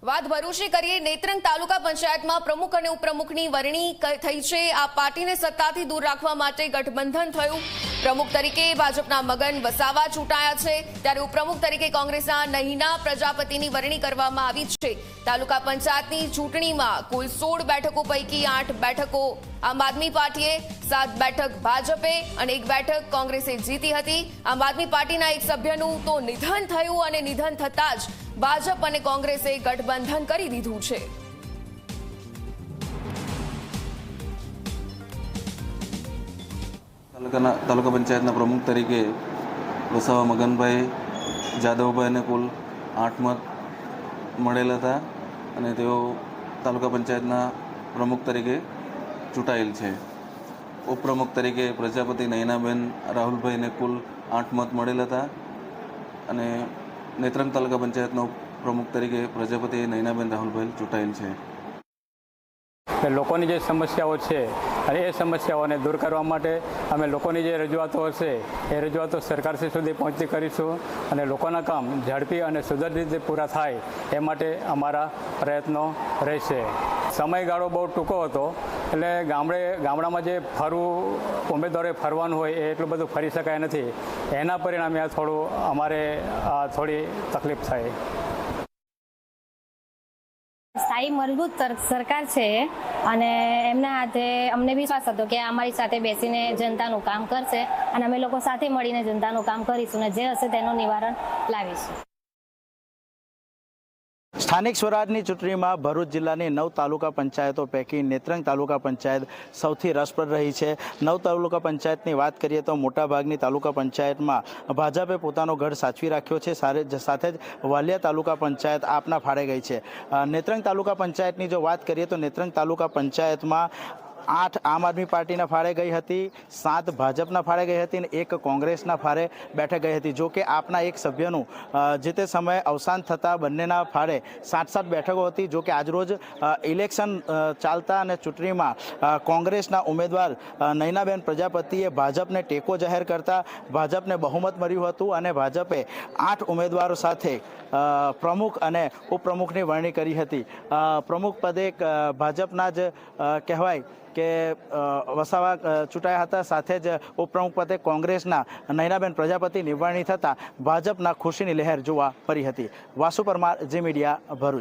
વાત ભરૂચની કરીએ। નેત્રંગ તાલુકા પંચાયતમાં પ્રમુખ અને ઉપપ્રમુખની વરણી થઈ છે। આ પાર્ટીને સત્તાથી દૂર રાખવા માટે ગઠબંધન થયું। પ્રમુખ તરીકે ભાજપના મગન વસાવા ચૂંટાયા છે, ત્યારે ઉપપ્રમુખ તરીકે કોંગ્રેસના નહીના પ્રજાપતિની વરણી કરવામાં આવી છે। તાલુકા પંચાયતની ચૂંટણીમાં કુલ 16 બેઠકો પૈકી 8 બેઠકો આમ આદમી પાર્ટીએ, 7 બેઠક ભાજપે અને 1 બેઠક કોંગ્રેસે જીતી હતી। આમ આદમી પાર્ટીના એક સભ્યનું તો નિધન થયું અને નિધન થતાં જ ભાજપ અને કોંગ્રેસે ગઠબંધન કરી દીધું છે। તાલુકા પંચાયતના પ્રમુખ તરીકે વસાવા મગનભાઈ જાદવભાઈને કુલ 8 મત મળેલ હતા અને તેઓ તાલુકા પંચાયતના પ્રમુખ તરીકે ચૂંટાયેલ છે। ઉપપ્રમુખ તરીકે પ્રજાપતિ નયનાબેન રાહુલભાઈને કુલ 8 મત મળેલ હતા અને નેત્રંગ તાલુકા પંચાયતના પ્રમુખ તરીકે પ્રજાપતિ નયનાબેન રાહુલભાઈ ચૂંટાયેલ છે। લોકોની જે સમસ્યાઓ છે અને એ સમસ્યાઓને દૂર કરવા માટે અમે લોકોની જે રજૂઆતો હશે એ રજૂઆતો સરકારશ્રી સુધી પહોંચતી કરીશું અને લોકોના કામ ઝડપી અને સુધર રીતે પૂરા થાય એ માટે અમારા પ્રયત્નો રહેશે। સમયગાળો બહુ ટૂંકો હતો એટલે ગામડામાં જે ઉમેદવારોએ ફરવાનું હોય એ એટલું બધું ફરી શકાય નથી, એના પરિણામે અમારે થોડી તકલીફ થઈ। સ્થાયી મજબૂત સરકાર છે અને એમના હાથે અમને વિશ્વાસ હતો કે અમારી સાથે બેસીને જનતાનું કામ કરશે અને અમે લોકો સાથે મળીને જનતાનું કામ કરીશું અને જે હશે તેનું નિવારણ લાવીશું। સ્થાનિક સ્વરાજની ચૂંટણીમાં ભરૂચ જિલ્લાની 9 તાલુકા પંચાયતો પૈકી નેત્રંગ તાલુકા પંચાયત સૌથી રસપ્રદ રહી છે। 9 તાલુકા પંચાયતની વાત કરીએ તો મોટાભાગની તાલુકા પંચાયતમાં ભાજપે પોતાનો ગઢ સાચવી રાખ્યો છે, સાથે જ વાલિયા તાલુકા પંચાયત આપના ફાળે ગઈ છે। નેત્રંગ તાલુકા પંચાયતની જો વાત કરીએ તો નેત્રંગ તાલુકા પંચાયતમાં 8 આમ આદમી પાર્ટીના ફાળે ગઈ હતી, 7 ભાજપના ફાળે ગઈ હતી અને 1 કોંગ્રેસના ફાળે બેઠક ગઈ હતી। જો કે આપના એક સભ્યનું જે તે સમયે અવસાન થતાં બંનેના ફાળે 7 બેઠકો હતી। જો કે આજરોજ ઇલેક્શન ચાલતા અને ચૂંટણીમાં કોંગ્રેસના ઉમેદવાર નયનાબેન પ્રજાપતિએ ભાજપને ટેકો જાહેર કરતા ભાજપને બહુમત મળ્યું હતું અને ભાજપે 8 ઉમેદવારો સાથે પ્રમુખ અને ઉપપ્રમુખની વરણી કરી હતી। પ્રમુખ પદે ભાજપના જ કહેવાય કે વસાવા ચૂંટાયા હતા, સાથે જ ઉપપ્રમુખ પદે કોંગ્રેસના નયનાબેન પ્રજાપતિ નિવરણી થતાં ભાજપના ખુશીની લહેર જોવા મળી હતી। વાસુ પરમાર, જી મીડિયા, ભરૂચ।